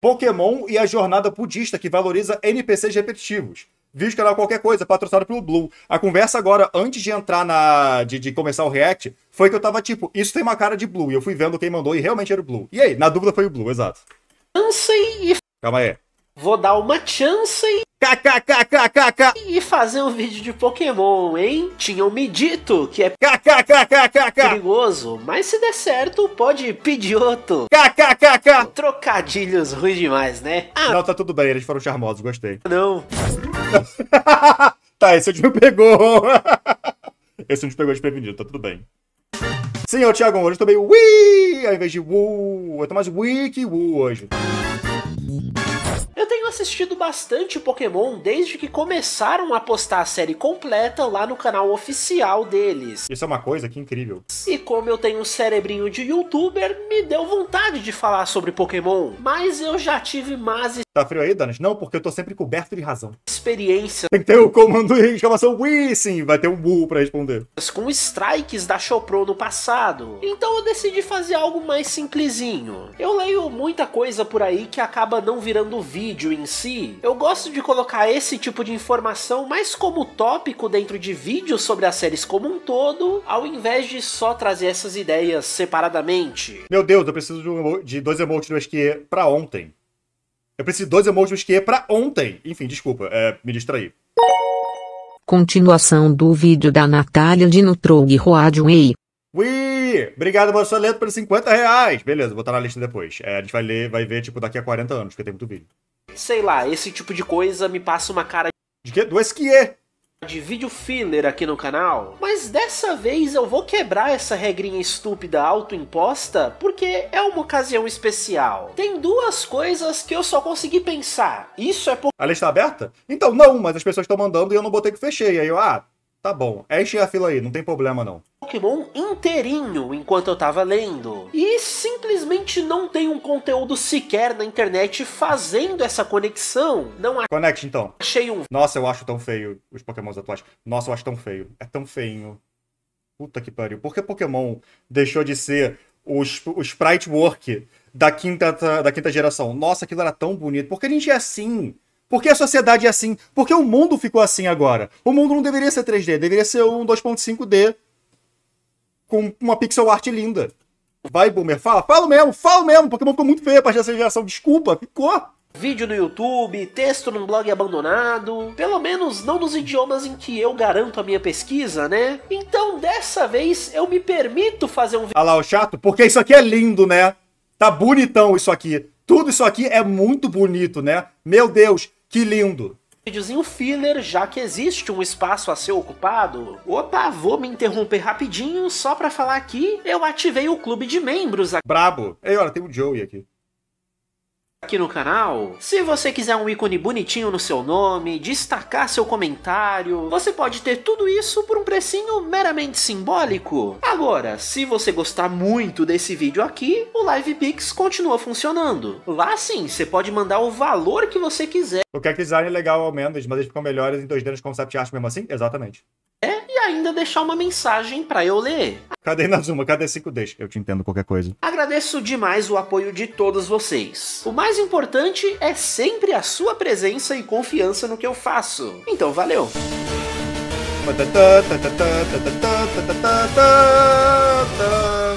Pokémon e a jornada budista que valoriza NPCs repetitivos. Vídeo canal qualquer coisa, patrocinado pelo Blue. A conversa agora, antes de entrar de começar o react, foi que eu tava tipo, isso tem uma cara de Blue. E eu fui vendo quem mandou e realmente era o Blue. E aí, na dúvida foi o Blue, exato. Calma aí. Vou dar uma chance KKKKKK e fazer um vídeo de Pokémon, hein? Tinham me dito que é KKKKKK perigoso, mas se der certo, pode pedir outro. KKKK. Trocadilhos ruins demais, né? Ah, Não, tá tudo bem, eles foram charmosos, gostei. não. Tá, esse último pegou. Esse último pegou desprevenido, tá tudo bem. Sim, ô Thiago, hoje eu tô meio Wii ao invés de Woo. Eu tô mais Wii que Woo hoje. Eu tenho assistido bastante Pokémon desde que começaram a postar a série completa lá no canal oficial deles. Isso é uma coisa que incrível. E como eu tenho um cerebrinho de youtuber, me deu vontade de falar sobre Pokémon. Mas eu já tive más Tá frio aí, Danas? Não, porque eu tô sempre coberto de razão. experiências Tem que ter o comando de exclamação Wii, sim, vai ter um Woo pra responder. com strikes da Chopro no passado. Então eu decidi fazer algo mais simplesinho. Eu leio muita coisa por aí que acaba não virando vídeo em si. Eu gosto de colocar esse tipo de informação mais como tópico dentro de vídeos sobre as séries como um todo, ao invés de só trazer essas ideias separadamente. Meu Deus, eu preciso de 2 emotes do Esquie pra ontem. Eu preciso de 2 emotes do Esquie pra ontem. Enfim, desculpa, me distraí. Continuação do vídeo da Natália de Nutrog Roadway. Ui! Obrigado, Marceloto, pelos R$50. Beleza, vou botar na lista depois. A gente vai ver, tipo, daqui a 40 anos, porque tem muito vídeo. Sei lá, esse tipo de coisa me passa uma cara De quê? Do Esquie! de vídeo filler aqui no canal, mas dessa vez eu vou quebrar essa regrinha estúpida autoimposta porque é uma ocasião especial. Tem duas coisas que eu só consegui pensar. Isso é A lista tá aberta? Então, não, mas as pessoas estão mandando e eu não botei que fechei. Aí eu, tá bom, enchem a fila aí, não tem problema não. Pokémon inteirinho enquanto eu tava lendo. E simplesmente não tem um conteúdo sequer na internet fazendo essa conexão. Não Conecte então. achei um Nossa, eu acho tão feio os Pokémons atuais. Nossa, eu acho tão feio. É tão feinho. Puta que pariu. Por que Pokémon deixou de ser o sprite work da quinta geração? Nossa, aquilo era tão bonito. Por que a gente é assim? Por que a sociedade é assim? Por que o mundo ficou assim agora? O mundo não deveria ser 3D, deveria ser um 2.5D. Com uma pixel art linda. Vai, Boomer, fala mesmo. Pokémon ficou muito feio a partir dessa geração. Desculpa, ficou. vídeo no YouTube, texto num blog abandonado, pelo menos não nos idiomas em que eu garanto a minha pesquisa, né? Então dessa vez eu me permito fazer um Ah lá, o chato, porque isso aqui é lindo, né? Tá bonitão isso aqui. Tudo isso aqui é muito bonito, né? Meu Deus, que lindo. videozinho filler, já que existe um espaço a ser ocupado. Opa, vou me interromper rapidinho só pra falar aqui, eu ativei o clube de membros Brabo. Ei, olha, tem o Joey aqui. aqui no canal. Se você quiser um ícone bonitinho no seu nome, destacar seu comentário, você pode ter tudo isso por um precinho meramente simbólico. Agora, se você gostar muito desse vídeo aqui, o LivePix continua funcionando. Lá sim, você pode mandar o valor que você quiser. O character design é legal ao menos, mas eles ficam melhores em 2D nos concept art mesmo assim? Exatamente. E ainda deixar uma mensagem pra eu ler. Cadê Inazuma? Cadê 5Ds? Eu te entendo qualquer coisa. Agradeço demais o apoio de todos vocês. O mais importante é sempre a sua presença e confiança no que eu faço. Então valeu!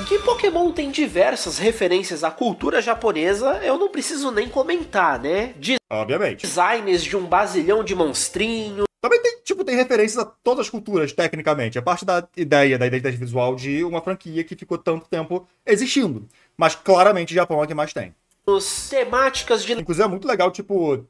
Que Pokémon tem diversas referências à cultura japonesa, eu não preciso nem comentar, né? Obviamente. Designs de um bazilhão de monstrinhos. Também tem referências a todas as culturas, tecnicamente. É parte da ideia, da identidade visual de uma franquia que ficou tanto tempo existindo. Mas claramente o Japão é o que mais tem. Temáticas de Inclusive é muito legal, tipo,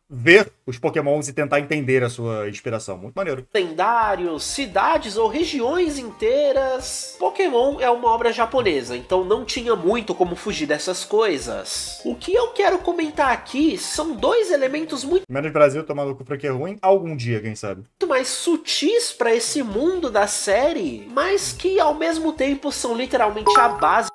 ver os Pokémons e tentar entender a sua inspiração. Muito maneiro. lendários, cidades ou regiões inteiras. Pokémon é uma obra japonesa, então não tinha muito como fugir dessas coisas. O que eu quero comentar aqui são dois elementos muito Menos Brasil tomando com franquia ruim, algum dia, quem sabe. mais sutis para esse mundo da série, mas que ao mesmo tempo são literalmente a base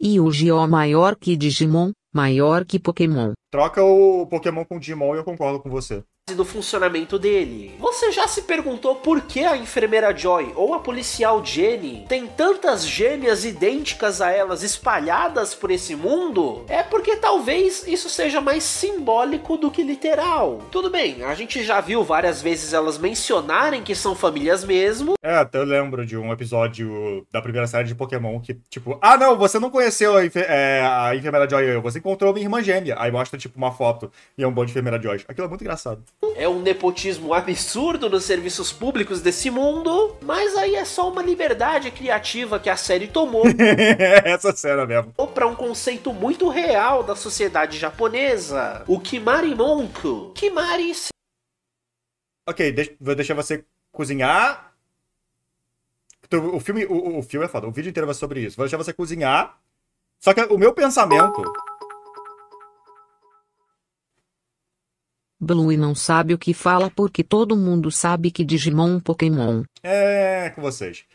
Yu-Gi-Oh! Maior que Digimon, maior que Pokémon. Troca o Pokémon com o Digimon e eu concordo com você. do funcionamento dele. Você já se perguntou por que a enfermeira Joy ou a policial Jenny tem tantas gêmeas idênticas a elas espalhadas por esse mundo? É porque talvez isso seja mais simbólico do que literal. Tudo bem, a gente já viu várias vezes elas mencionarem que são famílias mesmo. Até eu lembro de um episódio da primeira série de Pokémon que, tipo, ah não, você não conheceu a enfermeira Joy, você encontrou minha irmã gêmea. Aí mostra, tipo, uma foto e é um bando de enfermeira Joy. Aquilo é muito engraçado. É um nepotismo absurdo nos serviços públicos desse mundo, mas aí é só uma liberdade criativa que a série tomou. Essa cena mesmo. Para um conceito muito real da sociedade japonesa, o Kimari-monku. Kimari... Ok, vou deixar você cozinhar. O filme é foda, o vídeo inteiro vai ser sobre isso. Vou deixar você cozinhar. Só que o meu pensamento... Blue não sabe o que fala porque todo mundo sabe que Digimon Pokémon. É com vocês.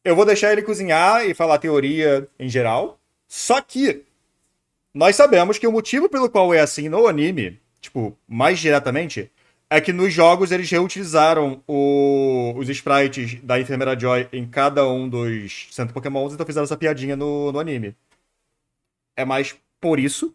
Eu vou deixar ele cozinhar e falar a teoria em geral. Só que nós sabemos que o motivo pelo qual é assim no anime, tipo, mais diretamente, é que nos jogos eles reutilizaram os sprites da Enfermeira Joy em cada um dos 100 Pokémons, então fizeram essa piadinha no anime. É mais por isso.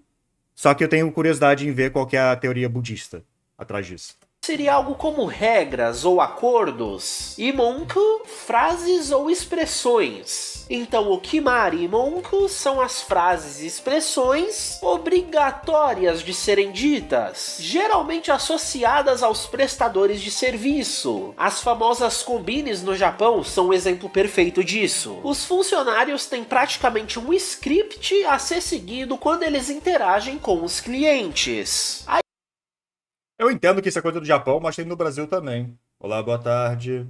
Só que eu tenho curiosidade em ver qual que é a teoria budista atrás disso. Seria algo como regras ou acordos, e monku, frases ou expressões. Então o Kimari e monku são as frases e expressões obrigatórias de serem ditas, geralmente associadas aos prestadores de serviço. As famosas combines no Japão são um exemplo perfeito disso. Os funcionários têm praticamente um script a ser seguido quando eles interagem com os clientes. Eu entendo que isso é coisa do Japão, mas tem no Brasil também. Olá, boa tarde.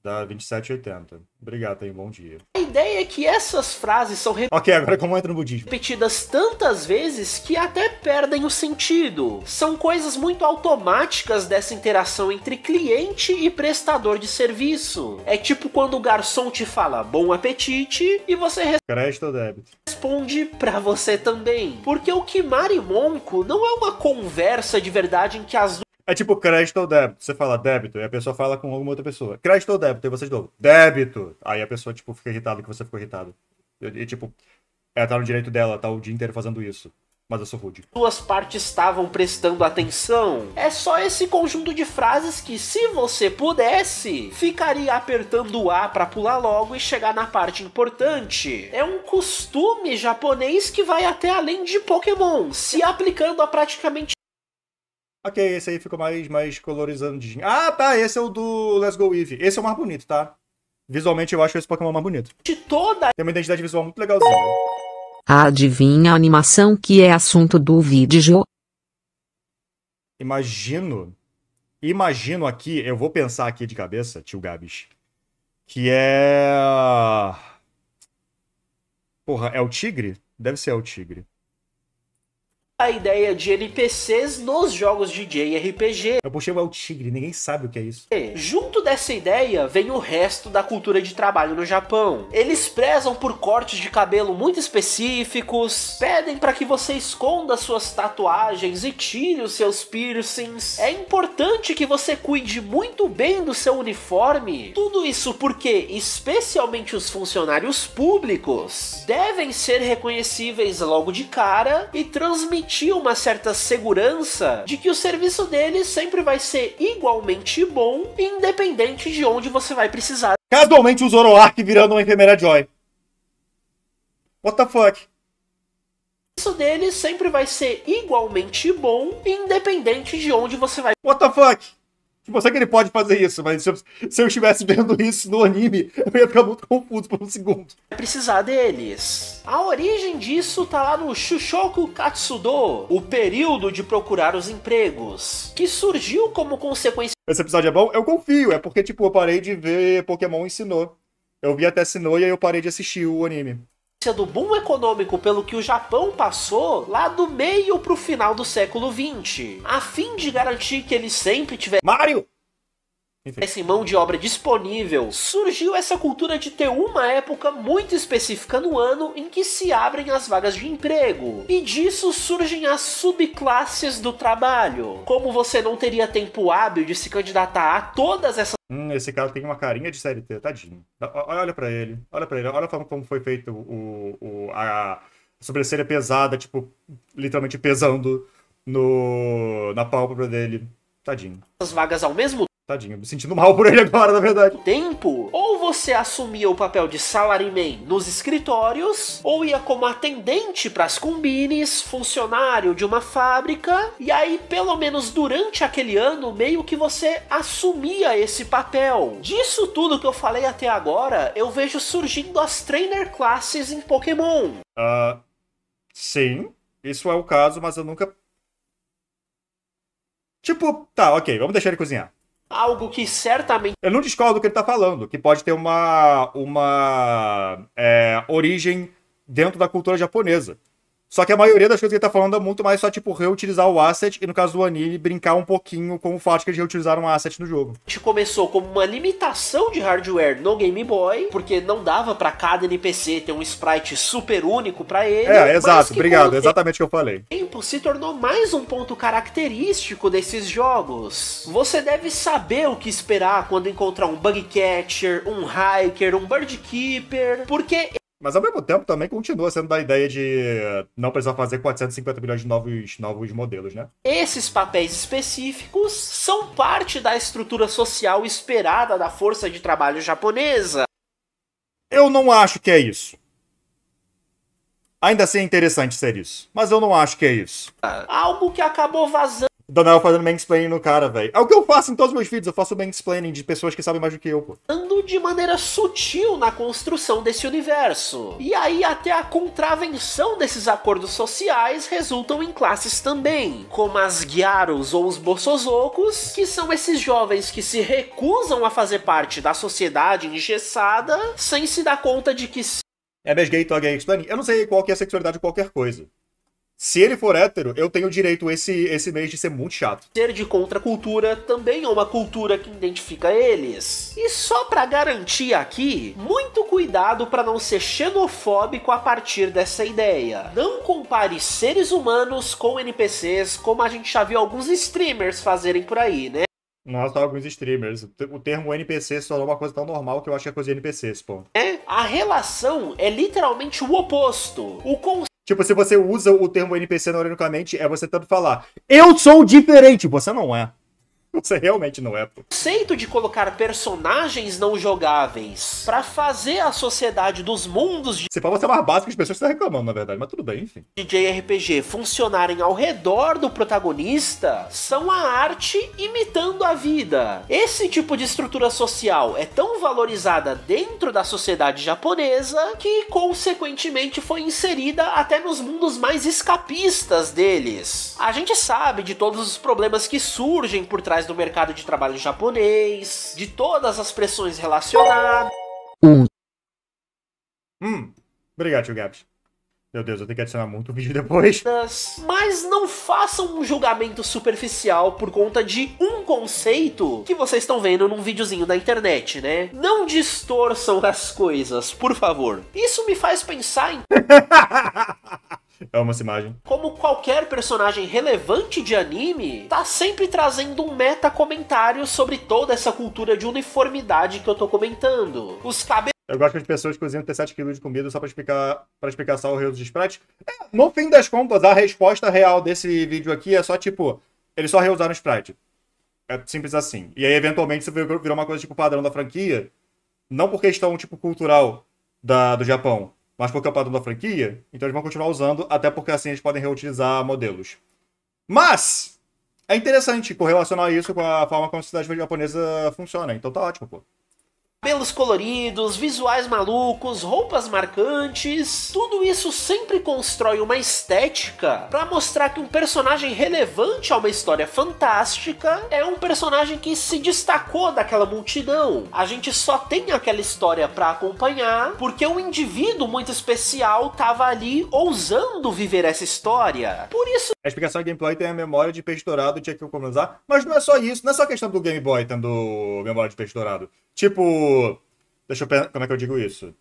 Dá 27,80. Obrigado, tenha um bom dia. A ideia é que essas frases são Ok, agora como entra no budismo? repetidas tantas vezes que até perdem o sentido. São coisas muito automáticas dessa interação entre cliente e prestador de serviço. É tipo quando o garçom te fala bom apetite e você Crédito ou débito? responde pra você também. Porque o Kimari Monko não é uma conversa de verdade em que as É tipo crédito ou débito. Você fala débito e a pessoa fala com alguma outra pessoa. Crédito ou débito? E vocês dão débito. Aí a pessoa, tipo, fica irritada que você ficou irritado. E, tipo, ela tá no direito dela, tá o dia inteiro fazendo isso. Mas eu sou rude. duas partes estavam prestando atenção. É só esse conjunto de frases que, se você pudesse, ficaria apertando o A pra pular logo e chegar na parte importante. É um costume japonês que vai até além de Pokémon, se aplicando a praticamente Ok, esse aí ficou mais colorizandinho. Ah, tá, esse é o do Let's Go Eevee. Esse é o mais bonito, tá? Visualmente eu acho esse Pokémon mais bonito. toda Tem uma identidade visual muito legalzinha. Adivinha a animação que é assunto do vídeo? Imagino aqui, eu vou pensar aqui de cabeça, tio Gabs, que Porra, é o tigre? Deve ser o tigre. a ideia de NPCs nos jogos de JRPG. Eu puxei o tigre, ninguém sabe o que é isso. Junto dessa ideia vem o resto da cultura de trabalho no Japão. Eles prezam por cortes de cabelo muito específicos, pedem para que você esconda suas tatuagens e tire os seus piercings. É importante que você cuide muito bem do seu uniforme. Tudo isso porque, especialmente os funcionários públicos, devem ser reconhecíveis logo de cara e transmitir uma certa segurança de que o serviço deles sempre vai ser igualmente bom, independente de onde você vai precisar. Casualmente o Zoroark virando uma enfermeira Joy. What the fuck? O serviço deles sempre vai ser igualmente bom, independente de onde você vai What the fuck? Tipo, eu sei que ele pode fazer isso, mas se eu estivesse vendo isso no anime, eu ia ficar muito confuso por um segundo. precisar deles. A origem disso tá lá no Shushoku Katsudo, o período de procurar os empregos, que surgiu como consequência Esse episódio é bom? Eu confio, é porque, tipo, eu parei de ver Pokémon Sinnoh. Eu vi até Sinnoh e aí eu parei de assistir o anime. do boom econômico pelo que o Japão passou lá do meio pro final do século XX, a fim de garantir que ele sempre tivesse Mario! Enfim. Essa mão de obra disponível, surgiu essa cultura de ter uma época muito específica no ano em que se abrem as vagas de emprego. E disso surgem as subclasses do trabalho. Como você não teria tempo hábil de se candidatar a todas essas... Esse cara tem uma carinha de CLT, tadinho. Olha pra ele, olha a forma como foi feito a sobrancelha pesada, tipo, literalmente pesando na pálpebra dele. Tadinho. vagas ao mesmo Tadinho, me sentindo mal por ele agora, na verdade. tempo, ou você assumia o papel de salaryman nos escritórios, ou ia como atendente para as combines, funcionário de uma fábrica, e aí pelo menos durante aquele ano meio que você assumia esse papel. Disso tudo que eu falei até agora, eu vejo surgindo as trainer classes em Pokémon. Sim, isso é o caso, mas eu nunca... Tipo, tá, ok, vamos deixar ele cozinhar. Algo que certamente Eu não discordo do que ele tá falando, que pode ter uma origem dentro da cultura japonesa. Só que a maioria das coisas que ele tá falando é muito mais só, tipo, reutilizar o asset e, no caso do anime, brincar um pouquinho com o fato que eles reutilizaram o asset no jogo. começou como uma limitação de hardware no Game Boy, porque não dava pra cada NPC ter um sprite super único pra ele. mas Exato, que obrigado, com o exatamente o que eu falei. tempo se tornou mais um ponto característico desses jogos. Você deve saber o que esperar quando encontrar um Bug Catcher, um Hiker, um Bird Keeper, porque Mas, ao mesmo tempo, também continua sendo da ideia de não precisar fazer 450 milhões de novos modelos, né? esses papéis específicos são parte da estrutura social esperada da força de trabalho japonesa. Eu não acho que é isso. Ainda assim é interessante ser isso. Mas eu não acho que é isso. Algo que acabou vazando Daniel fazendo mansplaining no cara, velho. É o que eu faço em todos os meus vídeos. Eu faço mansplaining de pessoas que sabem mais do que eu, pô. de maneira sutil na construção desse universo. E aí até a contravenção desses acordos sociais resultam em classes também, como as Gyarus ou os Bossozokos, que são esses jovens que se recusam a fazer parte da sociedade engessada, sem se dar conta de que É mês gay, tô gay explaining. Eu não sei qual que é a sexualidade de qualquer coisa. Se ele for hétero, eu tenho o direito esse mês de ser muito chato. ser de contracultura também é uma cultura que identifica eles. E só pra garantir aqui, muito cuidado pra não ser xenofóbico a partir dessa ideia. Não compare seres humanos com NPCs, como a gente já viu alguns streamers fazerem por aí, né? Nossa, alguns streamers. O termo NPC só é uma coisa tão normal que eu acho que é coisa de NPCs, pô. A relação é literalmente o oposto. O Tipo, se você usa o termo NPC ironicamente, é você tentando falar eu sou diferente. Você não é. Você realmente não é, pô. conceito de colocar personagens não jogáveis pra fazer a sociedade dos mundos de Se pode ser mais básico que as pessoas estão reclamando, na verdade. Mas tudo bem, enfim. JRPG funcionarem ao redor do protagonista são a arte imitando a vida. Esse tipo de estrutura social é tão valorizada dentro da sociedade japonesa que, consequentemente, foi inserida até nos mundos mais escapistas deles. A gente sabe de todos os problemas que surgem por trás do mercado de trabalho japonês, de todas as pressões relacionadas. Obrigado, tio Gabs. Meu Deus, eu tenho que adicionar muito vídeo depois. Mas não façam um julgamento superficial por conta de um conceito que vocês estão vendo num videozinho da internet, né? Não distorçam as coisas, por favor. Isso me faz pensar em Eu amo essa imagem. como qualquer personagem relevante de anime tá sempre trazendo um meta comentário sobre toda essa cultura de uniformidade que eu tô comentando. Os cabelos Eu gosto que as pessoas cozinham ter 7 kg de comida só pra explicar só o rei dos sprites. No fim das contas, a resposta real desse vídeo aqui é só, tipo, eles só reusaram o sprite. É simples assim. E aí, eventualmente, isso virou uma coisa, tipo, padrão da franquia. Não por questão, tipo, cultural do Japão, mas porque é o padrão da franquia. Então eles vão continuar usando, até porque assim eles podem reutilizar modelos. Mas é interessante correlacionar isso com a forma como a sociedade japonesa funciona. Então tá ótimo, pô. Cabelos coloridos, visuais malucos, roupas marcantes, tudo isso sempre constrói uma estética pra mostrar que um personagem relevante a uma história fantástica é um personagem que se destacou daquela multidão. A gente só tem aquela história pra acompanhar porque um indivíduo muito especial tava ali ousando viver essa história. Por isso A explicação de gameplay tem a memória de peixe dourado, tinha que economizar. Mas não é só isso, não é só questão do Game Boy tendo memória de peixe dourado. Tipo, deixa eu pensar, como é que eu digo isso?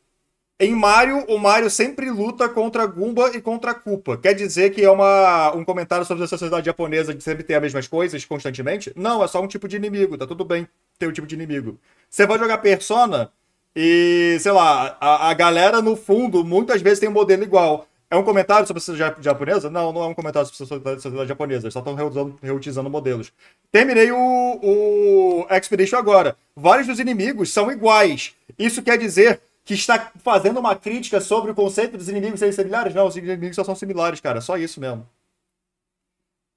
Em Mario, o Mario sempre luta contra Goomba e contra Koopa. Quer dizer que é um comentário sobre a sociedade japonesa de sempre ter as mesmas coisas constantemente? Não, é só um tipo de inimigo, tá tudo bem ter um tipo de inimigo. Você vai jogar Persona e, sei lá, a galera no fundo muitas vezes tem um modelo igual. É um comentário sobre a sociedade japonesa? Não, não é um comentário sobre a sociedade japonesa. Eles só estão reutilizando modelos. Terminei o Expedition agora. Vários dos inimigos são iguais. Isso quer dizer que está fazendo uma crítica sobre o conceito dos inimigos serem similares? Não, os inimigos só são similares, cara. Só isso mesmo.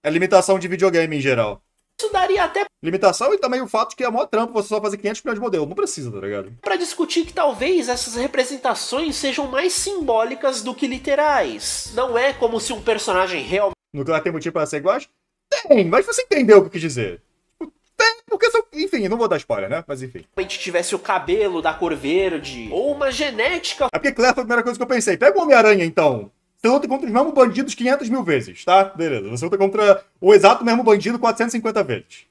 É limitação de videogame em geral. Isso daria até Limitação e também o fato de que é maior trampo você só fazer 500 milhões de modelos. Não precisa, tá ligado? pra discutir que talvez essas representações sejam mais simbólicas do que literais. Não é como se um personagem realmente No que tem motivo para ser iguais? Tem, mas você entendeu o que eu quis dizer. Tem, porque são... Enfim, não vou dar spoiler, né? Mas enfim. tivesse o cabelo da cor verde, ou uma genética É porque Claire foi a primeira coisa que eu pensei. Pega o Homem-Aranha, então. Você luta contra os mesmos bandidos 500 mil vezes, tá? Beleza. Você luta contra o exato mesmo bandido 450 vezes.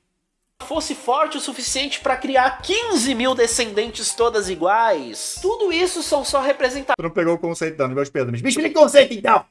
fosse forte o suficiente pra criar 15 mil descendentes todas iguais. Tudo isso são só representações Tu não pegou o conceito, não, meus Pedro. Me explica o conceito, então!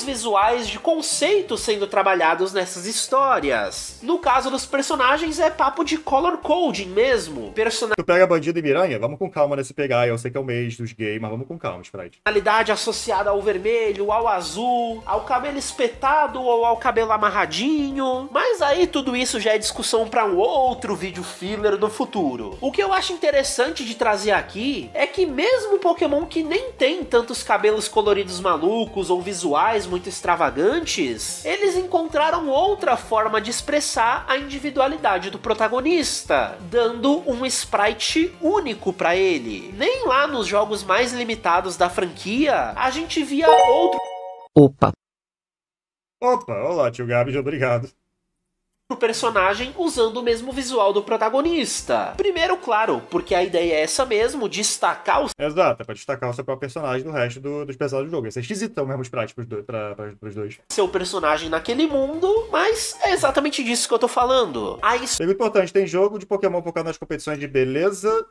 visuais de conceitos sendo trabalhados nessas histórias. No caso dos personagens é papo de color coding mesmo. Tu pega bandido e miranha? Vamos com calma nesse pegar. Eu sei que é o mês dos gays, mas vamos com calma, Sprite. Personalidade associada ao vermelho, ao azul, ao cabelo espetado ou ao cabelo amarradinho. Mas aí tudo isso já é discussão pra um outro vídeo filler no futuro. O que eu acho interessante de trazer aqui é que mesmo Pokémon que nem tem tantos cabelos coloridos malucos ou visuais muito extravagantes, eles encontraram outra forma de expressar a individualidade do protagonista, dando um sprite único pra ele. Nem lá nos jogos mais limitados da franquia a gente via outro Opa, Olá, tio Gabs, obrigado. personagem usando o mesmo visual do protagonista. Primeiro, claro, porque a ideia é essa mesmo, destacar o Exato, é pra destacar o seu próprio personagem do resto dos personagens do jogo. Esse é esquisitão mesmo, Sprite, pros dois. seu personagem naquele mundo, mas é exatamente disso que eu tô falando. A Pergunta importante, tem jogo de Pokémon focado nas competições de beleza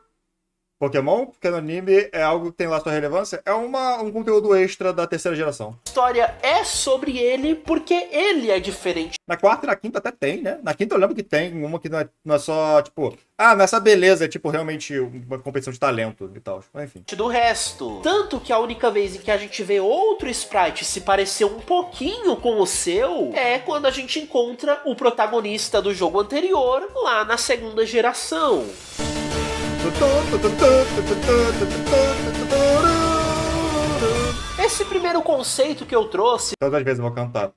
Pokémon? Porque no anime é algo que tem lá sua relevância? É um conteúdo extra da terceira geração. história é sobre ele porque ele é diferente Na quarta e na quinta até tem, né? Na quinta eu lembro que tem uma que não é só, tipo... Ah, nessa beleza é, tipo, realmente uma competição de talento e tal. Mas, enfim. do resto. Tanto que a única vez em que a gente vê outro sprite se parecer um pouquinho com o seu é quando a gente encontra o protagonista do jogo anterior lá na segunda geração. Esse primeiro conceito que eu trouxe, Todas as vezes eu vou cantar.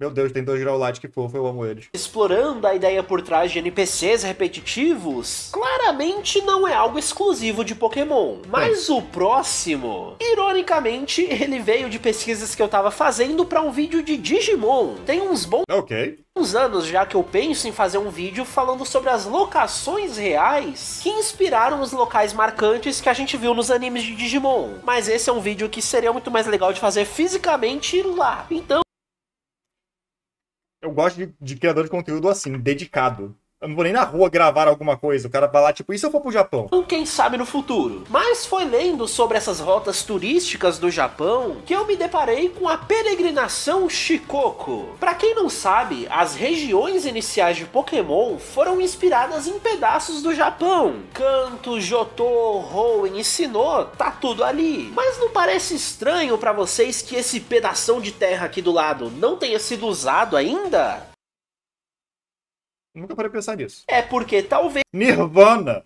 Meu Deus, tem 2 Growlite, que fofo, eu amo eles. explorando a ideia por trás de NPCs repetitivos, claramente não é algo exclusivo de Pokémon. Mas o próximo, ironicamente, ele veio de pesquisas que eu tava fazendo pra um vídeo de Digimon. Tem uns bons Ok. anos já que eu penso em fazer um vídeo falando sobre as locações reais que inspiraram os locais marcantes que a gente viu nos animes de Digimon. Mas esse é um vídeo que seria muito mais legal de fazer fisicamente lá. Então, Eu gosto de criador de conteúdo assim, dedicado. Eu não vou nem na rua gravar alguma coisa. O cara vai lá, tipo, e se eu for pro Japão? quem sabe no futuro. Mas foi lendo sobre essas rotas turísticas do Japão que eu me deparei com a peregrinação Shikoku. Pra quem não sabe, as regiões iniciais de Pokémon foram inspiradas em pedaços do Japão. Kanto, Johto, Hoenn e Sinnoh, tá tudo ali. Mas não parece estranho pra vocês que esse pedação de terra aqui do lado não tenha sido usado ainda? Nunca parei pra pensar nisso. É porque talvez Nirvana!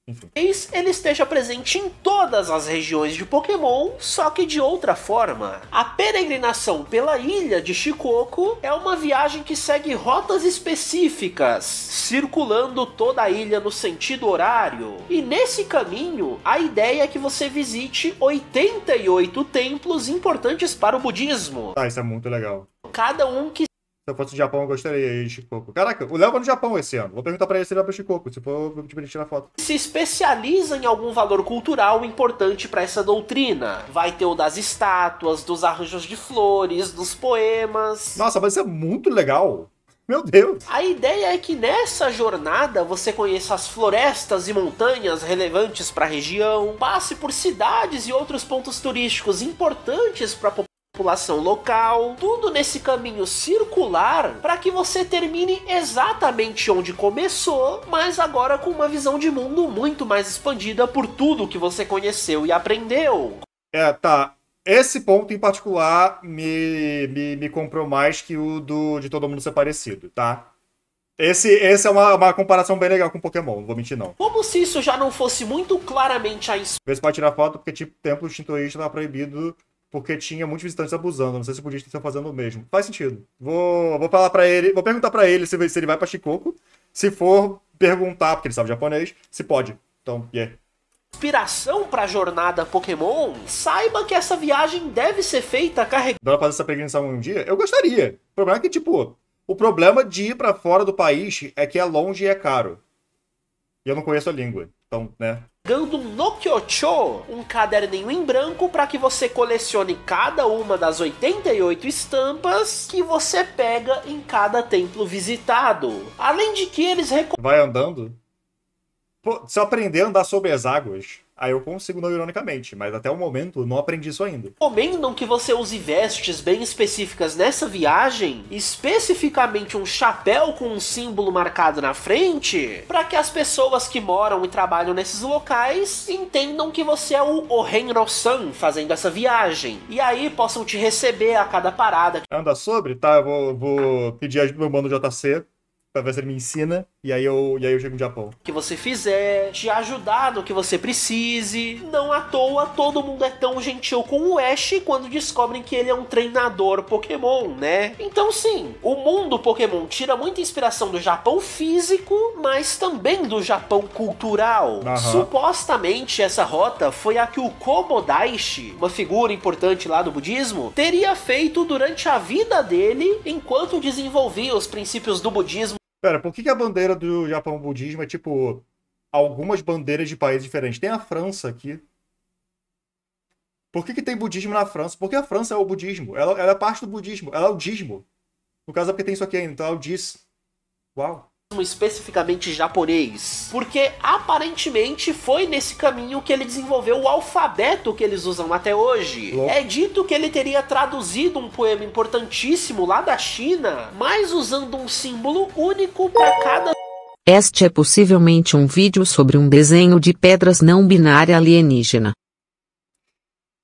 Enfim. Ele esteja presente em todas as regiões de Pokémon, só que de outra forma. A peregrinação pela ilha de Shikoku é uma viagem que segue rotas específicas, circulando toda a ilha no sentido horário. E nesse caminho, a ideia é que você visite 88 templos importantes para o budismo. Isso é muito legal. Cada um que Se eu fosse do Japão, eu gostaria de Shikoku. Caraca, o Léo vai no Japão esse ano. Vou perguntar pra ele se ele vai pra Shikoku. Se for, eu vou tirar foto. se especializa em algum valor cultural importante para essa doutrina. Vai ter o das estátuas, dos arranjos de flores, dos poemas. Nossa, mas isso é muito legal. Meu Deus. A ideia é que nessa jornada você conheça as florestas e montanhas relevantes para a região, passe por cidades e outros pontos turísticos importantes para a população local, tudo nesse caminho circular para que você termine exatamente onde começou, mas agora com uma visão de mundo muito mais expandida por tudo que você conheceu e aprendeu. Tá. Esse ponto em particular me comprou mais que o de todo mundo ser parecido, tá? Esse é uma comparação bem legal com Pokémon, não vou mentir não. Como se isso já não fosse muito claramente a Vê se pode tirar foto, porque tipo, templo shintoísta estava proibido porque tinha muitos visitantes abusando. Não sei se o budista está fazendo o mesmo. Faz sentido. Vou falar para ele, vou perguntar para ele se ele vai para Shikoku. Se for, perguntar, porque ele sabe japonês, se pode. Então, inspiração para a jornada Pokémon, saiba que essa viagem deve ser feita carregando. Dá pra fazer essa peregrinação um dia? Eu gostaria. O problema é que, tipo, o problema de ir pra fora do país é que é longe e é caro. E eu não conheço a língua. Então, né? No Kyocho, um caderninho em branco para que você colecione cada uma das 88 estampas que você pega em cada templo visitado. Além de que eles vai andando. Pô, se eu aprender a andar sobre as águas, aí eu consigo, não ironicamente, mas até o momento eu não aprendi isso ainda. recomendam que você use vestes bem específicas nessa viagem, especificamente um chapéu com um símbolo marcado na frente, para que as pessoas que moram e trabalham nesses locais entendam que você é o Ohenro-san fazendo essa viagem, e aí possam te receber a cada parada. Anda sobre? Tá, eu vou pedir ajuda do meu mano JC. Pra ver se ele me ensina, e aí eu chego no Japão. Que você fizer, te ajudar no que você precise. Não à toa, todo mundo é tão gentil com o Ash quando descobrem que ele é um treinador Pokémon, né? Então sim, o mundo Pokémon tira muita inspiração do Japão físico, mas também do Japão cultural. Supostamente essa rota foi a que o Komodaishi, uma figura importante lá do budismo, teria feito durante a vida dele enquanto desenvolvia os princípios do budismo. Pera, por que a bandeira do Japão budismo é tipo algumas bandeiras de países diferentes? Tem a França aqui. Por que tem budismo na França? Porque a França é o budismo. Ela é parte do budismo. Ela é o dismo. No caso é porque tem isso aqui ainda, então é o dis. Uau. Especificamente japonês, porque aparentemente foi nesse caminho que ele desenvolveu o alfabeto que eles usam até hoje. É dito que ele teria traduzido um poema importantíssimo lá da China, mas usando um símbolo único para cada. Este é possivelmente um vídeo sobre um desenho de pedras não binária alienígena.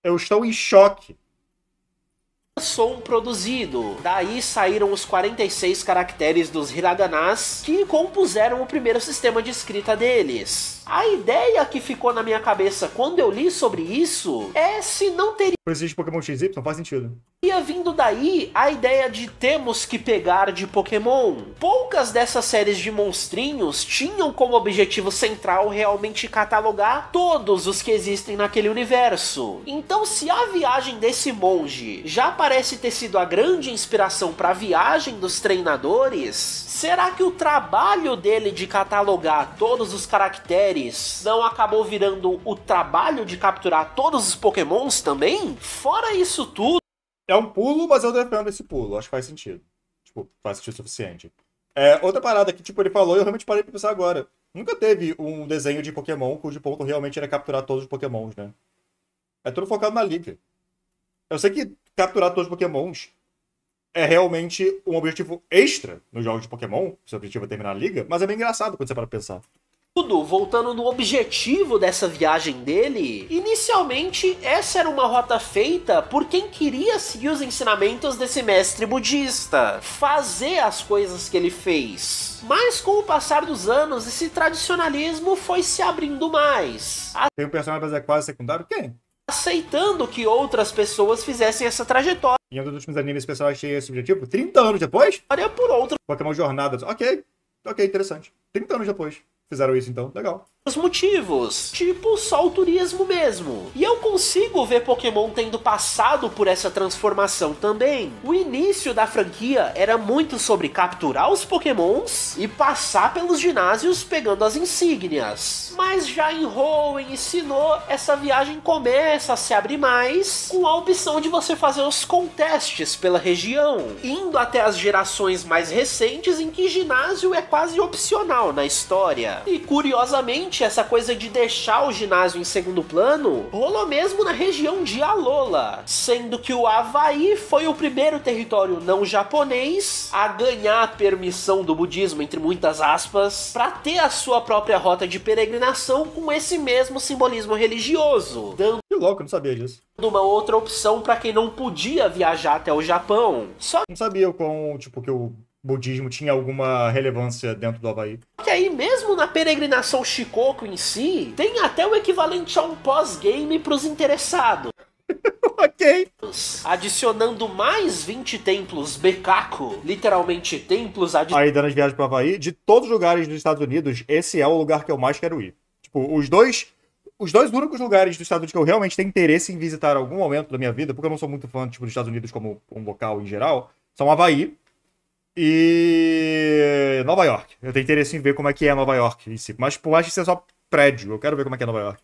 Eu estou em choque. Som produzido. Daí saíram os 46 caracteres dos hiraganas que compuseram o primeiro sistema de escrita deles. A ideia que ficou na minha cabeça quando eu li sobre isso é se não teria existe Pokémon XY, não faz sentido. vindo daí a ideia de temos que pegar de Pokémon. Poucas dessas séries de monstrinhos tinham como objetivo central realmente catalogar todos os que existem naquele universo. Então, se a viagem desse monge já parece ter sido a grande inspiração para a viagem dos treinadores, será que o trabalho dele de catalogar todos os caracteres não acabou virando o trabalho de capturar todos os Pokémons também? Fora isso tudo, é um pulo, mas eu defendo esse pulo. Acho que faz sentido. Tipo, faz sentido o suficiente. Outra parada que, tipo, ele falou e eu realmente parei pra pensar agora. Nunca teve um desenho de Pokémon cujo ponto realmente era capturar todos os Pokémons, né? É tudo focado na liga. Eu sei que capturar todos os Pokémons é realmente um objetivo extra nos jogos de Pokémon. Seu objetivo é terminar a liga, mas é bem engraçado quando você para pensar. Voltando no objetivo dessa viagem dele, inicialmente essa era uma rota feita por quem queria seguir os ensinamentos desse mestre budista, fazer as coisas que ele fez. Mas com o passar dos anos, esse tradicionalismo foi se abrindo mais. Tem um personagem, mas é quase secundário? Quem? Aceitando que outras pessoas fizessem essa trajetória Em um dos últimos animes, esse personagem tinha esse objetivo? 30 anos depois? por outros Pokémon Jornada. Ok, interessante. 30 anos depois. Fizeram isso então, legal. motivos, tipo só o turismo mesmo. E eu consigo ver Pokémon tendo passado por essa transformação também. O início da franquia era muito sobre capturar os Pokémons e passar pelos ginásios pegando as insígnias. Mas já em Hoenn e Sinnoh, essa viagem começa a se abrir mais, com a opção de você fazer os contests pela região, indo até as gerações mais recentes em que ginásio é quase opcional na história. E curiosamente, essa coisa de deixar o ginásio em segundo plano rolou mesmo na região de Alola, sendo que o Havaí foi o primeiro território não japonês a ganhar a permissão do budismo, entre muitas aspas, para ter a sua própria rota de peregrinação com esse mesmo simbolismo religioso, dando Que louco, eu não sabia disso. uma outra opção para quem não podia viajar até o Japão. Só Não sabia que o budismo tinha alguma relevância dentro do Havaí. que aí, mesmo na peregrinação Shikoku em si, tem até o equivalente a um pós-game pros interessados. Ok. Adicionando mais 20 templos Bekaku, literalmente templos Aí, dando as viagens pro Havaí, de todos os lugares dos Estados Unidos, esse é o lugar que eu mais quero ir. Tipo, os dois únicos lugares dos Estados Unidos que eu realmente tenho interesse em visitar em algum momento da minha vida, porque eu não sou muito fã, tipo, dos Estados Unidos como um local em geral, são Havaí e Nova York. Eu tenho interesse em ver como é que é Nova York em si. Mas por mais que seja só prédio, eu quero ver como é que é Nova York.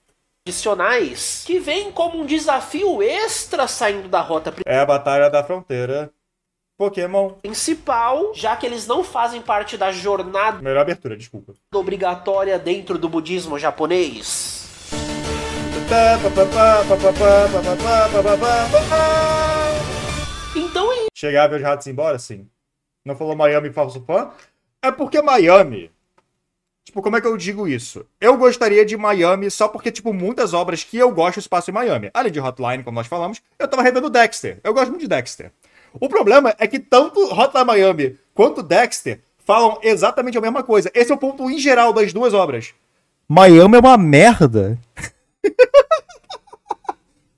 adicionais que vêm como um desafio extra saindo da rota É a Batalha da Fronteira. Pokémon. principal, já que eles não fazem parte da jornada Melhor abertura, desculpa. obrigatória dentro do budismo japonês. Então é Chegar a ver os ratos embora? Sim. Não falou Miami falso fã? É porque Miami... Tipo, como é que eu digo isso? Eu gostaria de Miami só porque, tipo, muitas obras que eu gosto se passam em Miami. Além de Hotline, como nós falamos, eu tava revendo Dexter. Eu gosto muito de Dexter. O problema é que tanto Hotline Miami quanto Dexter falam exatamente a mesma coisa. Esse é o ponto em geral das duas obras. Miami é uma merda.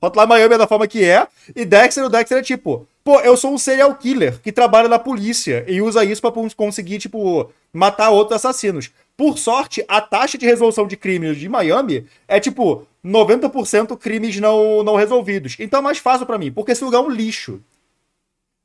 Hotline Miami é da forma que é, e o Dexter é tipo, pô, eu sou um serial killer que trabalha na polícia e usa isso pra conseguir, tipo, matar outros assassinos. Por sorte, a taxa de resolução de crimes de Miami é, tipo, 90% crimes não resolvidos. Então é mais fácil pra mim, porque esse lugar é um lixo.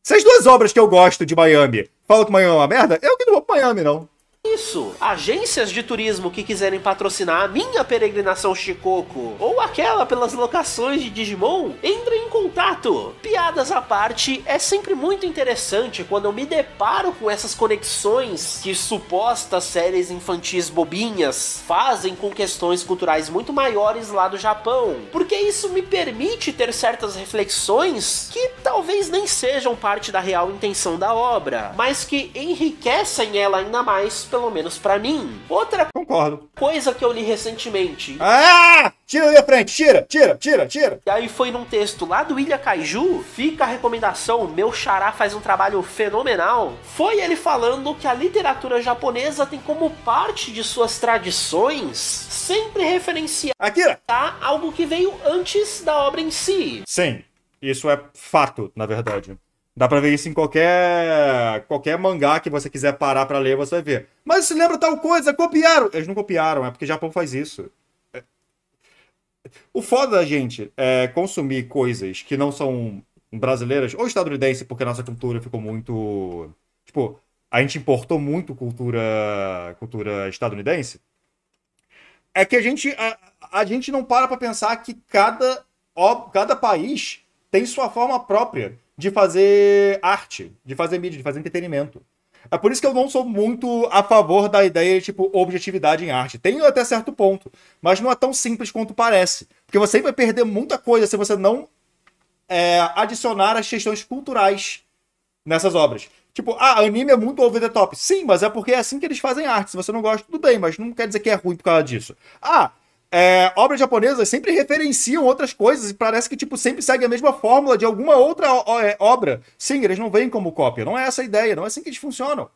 Se as duas obras que eu gosto de Miami falam que Miami é uma merda, eu que não vou pra Miami, não. isso. Agências de turismo que quiserem patrocinar a minha peregrinação Shikoku ou aquela pelas locações de Digimon, entrem em contato. Piadas à parte, é sempre muito interessante quando eu me deparo com essas conexões que supostas séries infantis bobinhas fazem com questões culturais muito maiores lá do Japão, porque isso me permite ter certas reflexões que talvez nem sejam parte da real intenção da obra, mas que enriquecem ela ainda mais, pelo menos pra mim. Outra Concordo. coisa que eu li recentemente, Ah! Tira da minha frente, tira! e aí foi num texto lá do Ilha Kaiju, fica a recomendação, meu xará faz um trabalho fenomenal, foi ele falando que a literatura japonesa tem como parte de suas tradições sempre referenciar Akira! algo que veio antes da obra em si. Sim, isso é fato, na verdade. Dá pra ver isso em qualquer mangá que você quiser parar pra ler, você vai ver. Mas se lembra tal coisa, copiaram! Eles não copiaram, é porque o Japão faz isso. O foda da gente é consumir coisas que não são brasileiras ou estadunidenses, porque a nossa cultura ficou muito... Tipo, a gente importou muito cultura estadunidense. É que a gente não para pra pensar que cada país tem sua forma própria de fazer arte, de fazer mídia, de fazer entretenimento. É por isso que eu não sou muito a favor da ideia de, tipo, objetividade em arte. Tem até certo ponto, mas não é tão simples quanto parece. Porque você vai perder muita coisa se você não adicionar as questões culturais nessas obras. Tipo, anime é muito over the top. Sim, mas é porque é assim que eles fazem arte. Se você não gosta, tudo bem, mas não quer dizer que é ruim por causa disso. Obras japonesas sempre referenciam outras coisas e parece que, tipo, sempre segue a mesma fórmula de alguma outra obra. Sim, eles não veem como cópia. Não é essa a ideia, não é assim que eles funcionam.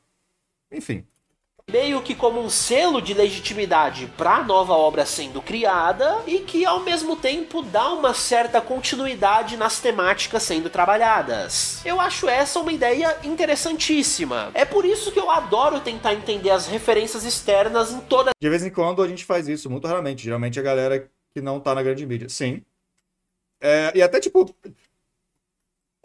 Enfim. Meio que como um selo de legitimidade para a nova obra sendo criada e que ao mesmo tempo dá uma certa continuidade nas temáticas sendo trabalhadas. Eu acho essa uma ideia interessantíssima. É por isso que eu adoro tentar entender as referências externas em toda. De vez em quando a gente faz isso, muito raramente. Geralmente a galera que não tá na grande mídia. Sim. E até tipo.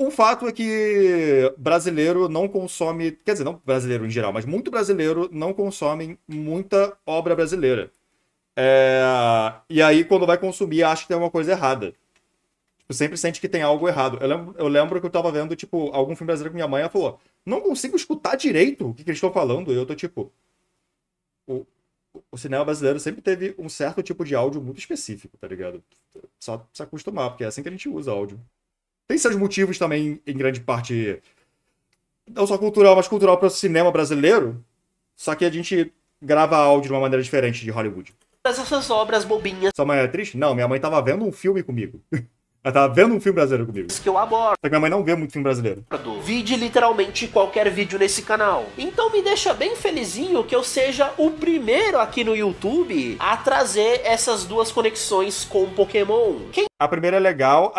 O fato é que brasileiro não consome, quer dizer, não brasileiro em geral, mas muito brasileiro não consome muita obra brasileira. E aí, quando vai consumir, acha que tem alguma coisa errada. Tipo, sempre sente que tem algo errado. Eu lembro que eu tava vendo, tipo, algum filme brasileiro com minha mãe, ela falou, não consigo escutar direito o que eles estão falando. E eu tô tipo... O cinema brasileiro sempre teve um certo tipo de áudio muito específico, tá ligado? Só se acostumar, porque é assim que a gente usa áudio. Tem seus motivos também, em grande parte, não só cultural, mas cultural para o cinema brasileiro. Só que a gente grava áudio de uma maneira diferente de Hollywood. Essas obras bobinhas Sua mãe é triste? Não, minha mãe tava vendo um filme comigo. Ela tava vendo um filme brasileiro comigo. que eu abordo. Só que minha mãe não vê muito filme brasileiro. Vide literalmente qualquer vídeo nesse canal. Então me deixa bem felizinho que eu seja o primeiro aqui no YouTube a trazer essas duas conexões com Pokémon. A primeira é legal,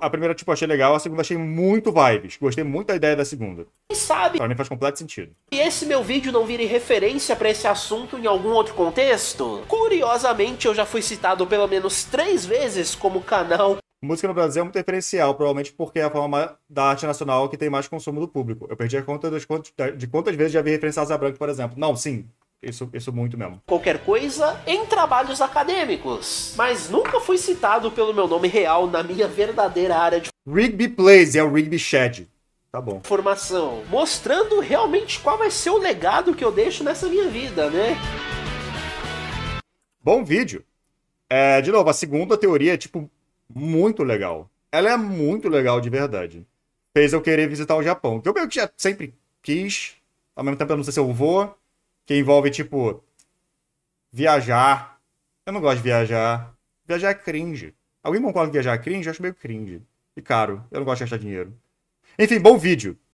a primeira, tipo, achei legal, a segunda achei muito vibes. Gostei muito da ideia da segunda. Quem sabe Pra mim faz completo sentido. e esse meu vídeo não vire referência para esse assunto em algum outro contexto? Curiosamente, eu já fui citado pelo menos 3 vezes como canal. Música no Brasil é muito referencial, provavelmente porque é a forma da arte nacional que tem mais consumo do público. Eu perdi a conta de quantas vezes já vi referência a Asa Branca, por exemplo. Não, sim. Isso muito mesmo. Qualquer coisa em trabalhos acadêmicos, mas nunca fui citado pelo meu nome real na minha verdadeira área de Rigby Plays é o Rigby Shed. Tá bom. formação, mostrando realmente qual vai ser o legado que eu deixo nessa minha vida, né? Bom vídeo. De novo, a segunda teoria é, tipo, muito legal. Ela é muito legal de verdade. Fez eu querer visitar o Japão. Que eu meio que já sempre quis. Ao mesmo tempo eu não sei se eu vou. Que envolve, tipo, viajar. Eu não gosto de viajar. Viajar é cringe. Alguém concorda que viajar é cringe? Eu acho meio cringe. E caro. Eu não gosto de gastar dinheiro. Enfim, bom vídeo.